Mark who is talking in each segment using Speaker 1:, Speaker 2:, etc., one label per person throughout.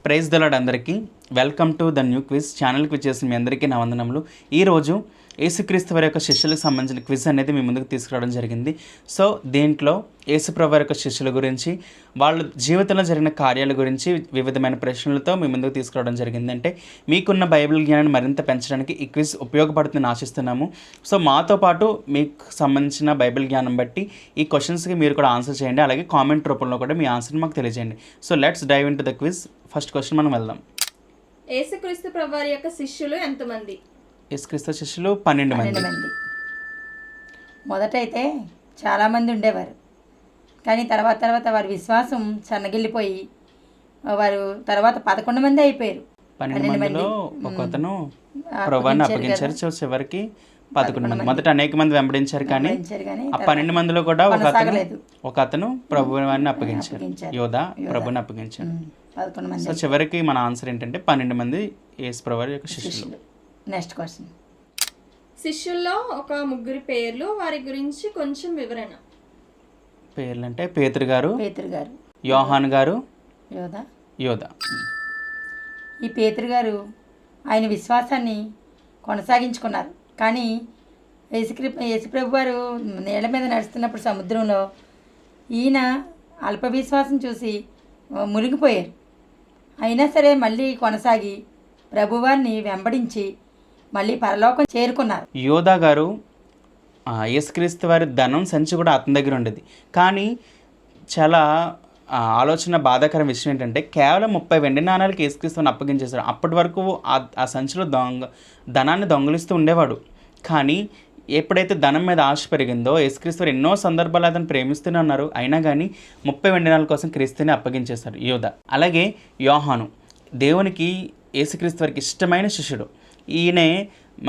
Speaker 1: Praise the lord అందరికీ. Welcome to the new quiz ఛానల్కి వచ్చేసి మీ అందరికీ నా వందనములు. ఈరోజు యేసుక్రీస్తు వారి యొక్క శిష్యులకు సంబంధించిన క్విజ్ అనేది మీ ముందుకు తీసుకురావడం జరిగింది. సో దీంట్లో యేసుప్రభు వారి యొక్క శిష్యుల గురించి, వాళ్ళ జీవితంలో జరిగిన కార్యాల గురించి వివిధమైన ప్రశ్నలతో మీ ముందుకు తీసుకురావడం జరిగింది. అంటే మీకున్న బైబిల్ జ్ఞానాన్ని మరింత పెంచడానికి ఈ క్విజ్ ఉపయోగపడుతుందని ఆశిస్తున్నాము. సో మాతో పాటు మీకు సంబంధించిన బైబిల్ జ్ఞానం బట్టి ఈ క్వశ్చన్స్కి మీరు కూడా ఆన్సర్ చేయండి. అలాగే కామెంట్ రూపంలో కూడా మీ ఆన్సర్ని మాకు తెలియజేయండి. So let's dive into the quiz. First question మనం వెళ్దాం.
Speaker 2: యేసుక్రీస్తు ప్రభువారి యొక్క శిష్యులు ఎంతమంది?
Speaker 1: యేసుక్రీస్తు శిష్యులు 12 మంది.
Speaker 3: మొదటైతే చాలామంది ఉండేవారు, కానీ తర్వాత వారి విశ్వాసం సన్నగిల్లిపోయి వారు తర్వాత 11 మంది అయిపోయారు.
Speaker 1: 12 మందిలో ఒక అతను ప్రభువాన్ని అప్పగించారు. చివరికి 11 మంది. మొదట అనేక మంది వెంబడించారు, కానీ ఆ 12 మందిలో కూడా ఒక అతను ప్రభువాన్ని అప్పగించారు. యోధా ప్రభుని అప్పగించారు. సో చివరికి మన ఆన్సర్ ఏంటంటే 12 మంది యేసు ప్రభువారి యొక్క శిష్యులు.
Speaker 3: Next question.
Speaker 2: శిష్యుల్లో ఒక ముగ్గురి పేర్లు, వారి గురించి కొంచెం వివరణ.
Speaker 1: పేర్లు అంటే పేతురు గారు, యోహాను గారు, యోధా.
Speaker 3: ఈ పేతురు గారు ఆయన విశ్వాసాన్ని కొనసాగించుకున్నారు, కానీ యేసుప్రభు వారు నీళ్ళ మీద నడుస్తున్నప్పుడు సముద్రంలో ఈయన అల్ప విశ్వాసం చూసి మునిగిపోయారు. అయినా సరే మళ్ళీ కొనసాగి ప్రభువారిని వెంబడించి మళ్ళీ పరలోకం చేరుకున్నారు.
Speaker 1: యోధా గారు యేసుక్రీస్తు వారి ధనం సంచి కూడా అతని దగ్గర ఉండేది, కానీ చాలా ఆలోచన బాధాకరం విషయం ఏంటంటే కేవలం 30 వెండి నాణాలకి యేసుక్రీస్తుని అప్పగించేశారు. అప్పటి వరకు ఆ సంచిలో ధనాన్ని దొంగిలిస్తూ ఉండేవాడు. కానీ ఎప్పుడైతే ధనం మీద ఆశ పెరిగిందో యేసుక్రీస్తు వారు ఎన్నో సందర్భాలు అతను ప్రేమిస్తూనే ఉన్నారు, అయినా కానీ 30 వెండి నాణాల కోసం క్రీస్తుని అప్పగించేశారు యోధా. అలాగే యోహాను దేవునికి యేసుక్రీస్తు వారికి ఇష్టమైన శిష్యుడు. ఈయనే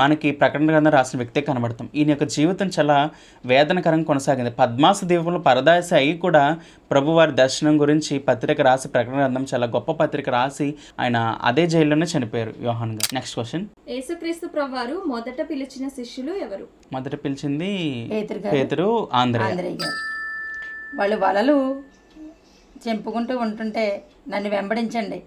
Speaker 1: మనకి ప్రకటన గ్రంథం రాసిన వ్యక్తే కనబడతాం. ఈయన యొక్క జీవితం చాలా వేదనకరంగా కొనసాగింది. పద్మాసు దీపంలో పరదాసి అయి కూడా ప్రభువారి దర్శనం గురించి పత్రిక రాసి, ప్రకటన గ్రంథం చాలా గొప్ప పత్రిక రాసి ఆయన అదే జైల్లోనే చనిపోయారు యోహాన్ గారు. Next question.
Speaker 2: యేసుక్రీస్తు ప్రభువారు మొదట పిలిచిన శిష్యులు ఎవరు?
Speaker 1: మొదట పిలిచింది పేతురు, ఆంద్రేయ
Speaker 3: గారు. వాళ్ళు వలలు చెంపుకుంటూ ఉంటుంటే నన్ను వెంబడించండి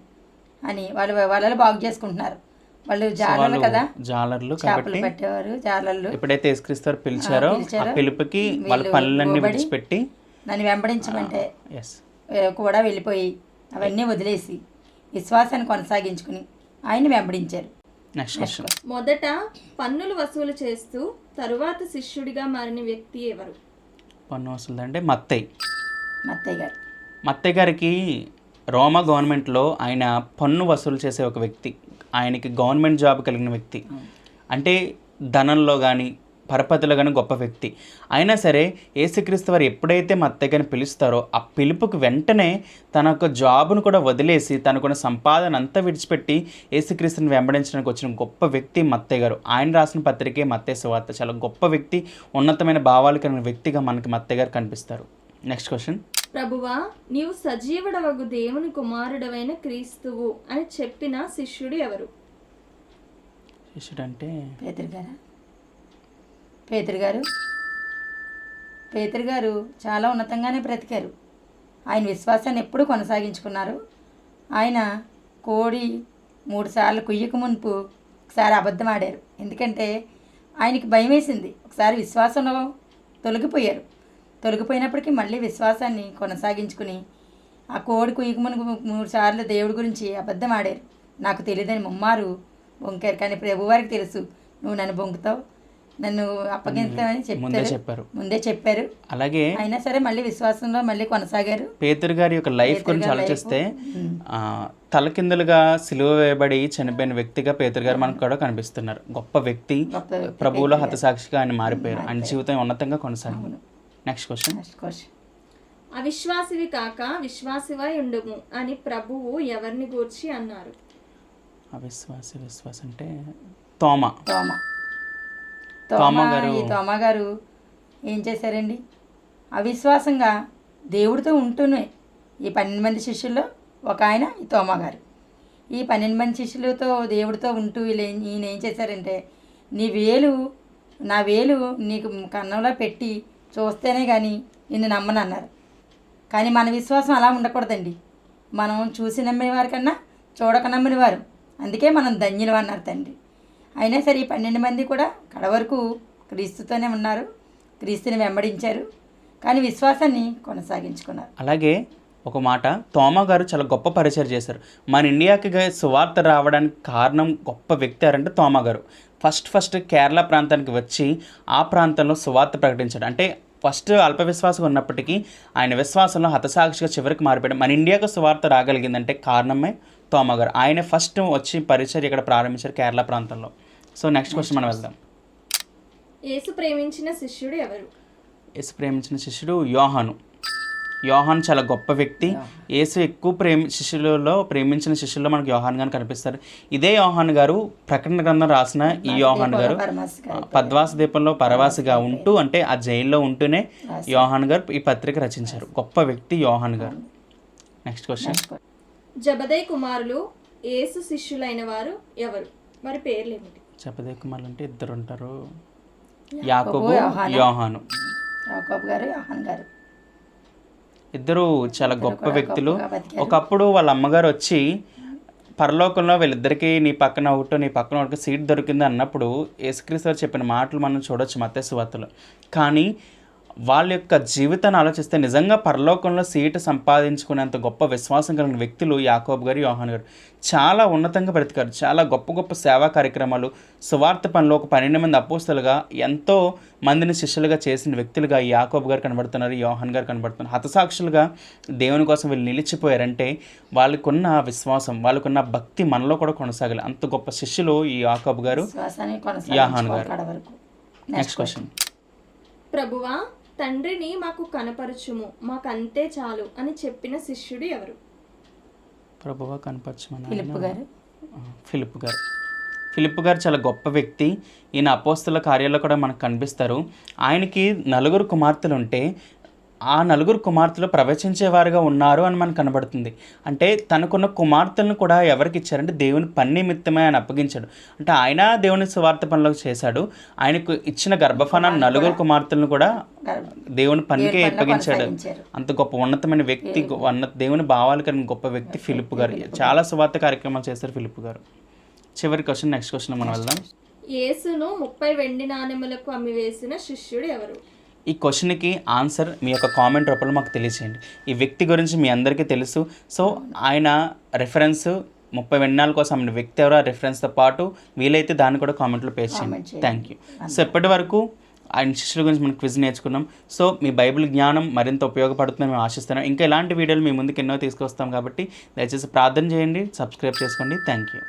Speaker 3: అని వాళ్ళు వలలు బాగు చేసుకుంటున్నారు. వాళ్ళు జాలర్లు కదా,
Speaker 1: జాలర్లు
Speaker 3: చేపలు పట్టేవారు. జాలర్లు
Speaker 1: ఎప్పుడైతే యేసుక్రీస్తు వారు పిలిచారో ఆ పిలుపుకి వాళ్ళ పనులన్నీ విడిచిపెట్టి
Speaker 3: నన్ను వెంబడించమంటే కూడా వెళ్ళిపోయి అవన్నీ వదిలేసి విశ్వాసాన్ని కొనసాగించుకుని ఆయన వెంబడించారు.
Speaker 2: మొదట పన్నులు వసూలు చేస్తూ తరువాత శిష్యుడిగా మారిన వ్యక్తి ఎవరు?
Speaker 1: పన్ను వసూలు అంటే మత్తయ్య
Speaker 3: గారు.
Speaker 1: మత్తయ్య గారికి రోమా గవర్నమెంట్లో ఆయన పన్ను వసూలు చేసే ఒక వ్యక్తి. ఆయనకి గవర్నమెంట్ జాబ్ కలిగిన వ్యక్తి, అంటే ధనంలో కానీ పరపతిలో కానీ గొప్ప వ్యక్తి. అయినా సరే యేసుక్రీస్తు వారు ఎప్పుడైతే మత్తయ్య గారిని పిలుస్తారో ఆ పిలుపుకి వెంటనే తన యొక్క జాబును కూడా వదిలేసి తనకున్న సంపాదన అంతా విడిచిపెట్టి యేసుక్రీస్తుని వెంబడించడానికి వచ్చిన గొప్ప వ్యక్తి మత్తయ్య గారు. ఆయన రాసిన పత్రికే మత్తయి సువార్త. చాలా గొప్ప వ్యక్తి, ఉన్నతమైన భావాలు కలిగిన వ్యక్తిగా మనకి మత్తయ్య గారు కనిపిస్తారు. Next question.
Speaker 2: ప్రభువా, నీవు సజీవుడవగు దేవుని కుమారుడవైన క్రీస్తువు అని చెప్పిన శిష్యుడు ఎవరు?
Speaker 1: శిష్యుడు అంటే
Speaker 3: పేతురు గారు చాలా ఉన్నతంగానే బ్రతికారు. ఆయన విశ్వాసాన్ని ఎప్పుడూ కొనసాగించుకున్నారు. ఆయన కోడి 3 సార్లు కుయ్యకు మునుపు ఒకసారి అబద్ధం ఆడారు, ఎందుకంటే ఆయనకి భయం వేసింది. ఒకసారి విశ్వాసంలో తొలగిపోయినప్పటికీ మళ్ళీ విశ్వాసాన్ని కొనసాగించుకుని ఆ కోడి కుయ్యకుమును 3 సార్లు దేవుడి గురించి అబద్ధం ఆడారు. నాకు తెలియదని ముమ్మారు బొంకారు, కానీ ప్రభువారికి తెలుసు నువ్వు నన్ను బొంకుతావు, నన్ను అప్పగిస్తావని ముందే చెప్పారు.
Speaker 1: అలాగే
Speaker 3: అయినా సరే మళ్ళీ విశ్వాసంలో మళ్ళీ కొనసాగారు.
Speaker 1: పేతురు గారి యొక్క లైఫ్ గురించి ఆలోచిస్తే తలకిందులుగా సిలువ వేయబడి చనిపోయిన వ్యక్తిగా పేతురు గారు మనకు కూడా కనిపిస్తున్నారు. గొప్ప వ్యక్తి, ప్రభువులో హతసాక్షిగా ఆయన మారిపోయారు. ఆయన జీవితం ఉన్నతంగా కొనసాగింది. Next question.
Speaker 2: అవిశ్వాసివి కాక విశ్వాసివై ఉండుము అని ప్రభువు ఎవరిని గూర్చి అన్నారు?
Speaker 1: విశ్వాసం అంటే తోమా
Speaker 3: గారు ఏం చేశారండి? అవిశ్వాసంగా దేవుడితో ఉంటూనే ఈ 12 మంది శిష్యుల్లో ఒక ఆయన ఈ తోమా గారు. ఈ 12 మంది శిష్యులతో దేవుడితో ఉంటూ ఈయన ఏం చేశారంటే, నా వేలు నీకు కన్నంలో పెట్టి చూస్తేనే కానీ నిన్ను నమ్మనన్నారు. కానీ మన విశ్వాసం అలా ఉండకూడదండి. మనం చూసి నమ్మే వారికన్నా చూడక నమ్మిన వారు, అందుకే మనం ధన్యులు అన్నారు తండ్రి. అయినా సరే ఈ 12 మంది కూడా కడవరకు క్రీస్తుతోనే ఉన్నారు, క్రీస్తుని వెంబడించారు, కానీ విశ్వాసాన్ని కొనసాగించుకున్నారు.
Speaker 1: అలాగే ఒక మాట, తోమా గారు చాలా గొప్ప పరిచయం చేశారు. మన ఇండియాకి సువార్త రావడానికి కారణం గొప్ప వ్యక్తి ఎవరంటే తోమా గారు. ఫస్ట్ కేరళ ప్రాంతానికి వచ్చి ఆ ప్రాంతంలో సువార్త ప్రకటించాడు. అంటే ఫస్ట్ అల్ప విశ్వాసం ఉన్నప్పటికీ ఆయన విశ్వాసంలో హతసాక్షిగా చివరికి మారిపోయాడు. మన ఇండియాకు సువార్త రాగలిగిందంటే కారణమే తోమా గారు. ఆయన ఫస్ట్ వచ్చి పరిచయం ఇక్కడ ప్రారంభించారు కేరళ ప్రాంతంలో. సో నెక్స్ట్ క్వశ్చన్ మనం వెళ్దాం.
Speaker 2: యేసు ప్రేమించిన శిష్యుడు ఎవరు?
Speaker 1: యేసు ప్రేమించిన శిష్యుడు యోహాను. యోహాన్ చాలా గొప్ప వ్యక్తి. యేసు ఎక్కువ శిష్యులలో ప్రేమించిన శిష్యుల్లో మనకు యోహాన్ గారు కనిపిస్తారు. ఇదే యోహాన్ గారు ప్రకటన గ్రంథం రాసిన ఈ యోహాన్ గారు పద్వాస దీపంలో పరవాసిగా ఉంటూ, అంటే ఆ జైల్లో ఉంటూనే యోహాన్ గారు ఈ పత్రిక రచించారు. గొప్ప వ్యక్తి యోహాన్ గారు. Next question.
Speaker 2: జబదయి కుమారులు యేసు శిష్యులైన వారు ఎవరు? మరి పేర్లు ఏమిటి?
Speaker 1: జబదయి కుమారులు అంటే ఇద్దరు ఉంటారు, యాకోబు యోహాను.
Speaker 3: యాకోబు గారు, యోహాన్ గారు
Speaker 1: ఇద్దరు చాలా గొప్ప వ్యక్తులు. ఒకప్పుడు వాళ్ళ అమ్మగారు వచ్చి పరలోకంలో వీళ్ళిద్దరికీ నీ పక్కన ఒకటి సీట్ దొరికింది అన్నప్పుడు యేసుక్రీస్తు వారు చెప్పిన మాటలు మనం చూడొచ్చు మత్తయి సువార్తలో. కానీ వాళ్ళ యొక్క జీవితాన్ని ఆలోచిస్తే నిజంగా పరలోకంలో సీటు సంపాదించుకునేంత గొప్ప విశ్వాసం కలిగిన వ్యక్తులు యాకోబు గారు, యోహాన్ గారు. చాలా ఉన్నతంగా బ్రతికారు. చాలా గొప్ప గొప్ప సేవా కార్యక్రమాలు, సువార్త పనిలో ఒక 12 మంది అపోస్తలుగా ఎంతో మందిని శిష్యులుగా చేసిన వ్యక్తులుగా యాకోబు గారు కనబడుతున్నారు, యోహాన్ గారు కనబడుతున్నారు. హతసాక్షులుగా దేవుని కోసం వీళ్ళు నిలిచిపోయారంటే వాళ్ళకున్న విశ్వాసం, వాళ్ళకున్న భక్తి మనలో కూడా కొనసాగాలి. అంత గొప్ప శిష్యులు ఈ యాకోబు గారు, యోహాన్ గారు. Next question.
Speaker 2: ప్రభువా, తండ్రిని మాకు కనపరచుము, మాకంతే చాలు అని చెప్పిన శిష్యుడు ఎవరు?
Speaker 1: ప్రభువా కనపరచమని ఫిలిప్ గారు చాలా గొప్ప వ్యక్తి. ఈయన అపోస్తల కార్యాల్లో కూడా మనకు కనిపిస్తారు. ఆయనకి 4 కుమార్తెలు ఉంటే ఆ 4 కుమార్తెలు ప్రవచించేవారుగా ఉన్నారు అని మనకు కనబడుతుంది. అంటే తనకున్న కుమార్తెలను కూడా ఎవరికి ఇచ్చారంటే దేవుని పని నిమిత్తమే ఆయన అప్పగించాడు. అంటే ఆయన దేవుని సువార్త పనిలో చేశాడు. ఆయనకు ఇచ్చిన గర్భఫలాన్ని 4 కుమార్తెలను కూడా దేవుని పనికే అప్పగించాడు. అంత గొప్ప ఉన్నతమైన వ్యక్తి, దేవుని భావాలు కలిగిన గొప్ప వ్యక్తి ఫిలిప్ గారు. చాలా సువార్త కార్యక్రమాలు చేశారు ఫిలిప్ గారు. చివరి క్వశ్చన్, నెక్స్ట్ క్వశ్చన్ మనం వెళ్దాం.
Speaker 2: యేసును 30 వెండి నాణెములకు అమ్మివేసిన శిష్యుడు ఎవరు?
Speaker 1: ఈ క్వశ్చన్కి ఆన్సర్ మీ యొక్క కామెంట్ రూపంలో మాకు తెలియచేయండి. ఈ వ్యక్తి గురించి మీ అందరికీ తెలుసు. సో ఆయన రెఫరెన్స్ 30 వెండి కోసం అమ్మిన వ్యక్తి ఎవరో రెఫరెన్స్తో పాటు వీలైతే దాన్ని కూడా కామెంట్లో పేస్ట్ చేయండి. Thank you. సో ఇప్పటి వరకు ఆయన శిష్యుల గురించి మనం క్విజ్ నేర్చుకున్నాం. సో మీ బైబిల్ జ్ఞానం మరింత ఉపయోగపడుతుందని మేము ఆశిస్తున్నాం. ఇంకా ఇలాంటి వీడియోలు మీ ముందుకు ఎన్నో తీసుకొస్తాం కాబట్టి దయచేసి ప్రార్థన చేయండి, సబ్స్క్రైబ్ చేసుకోండి. Thank you.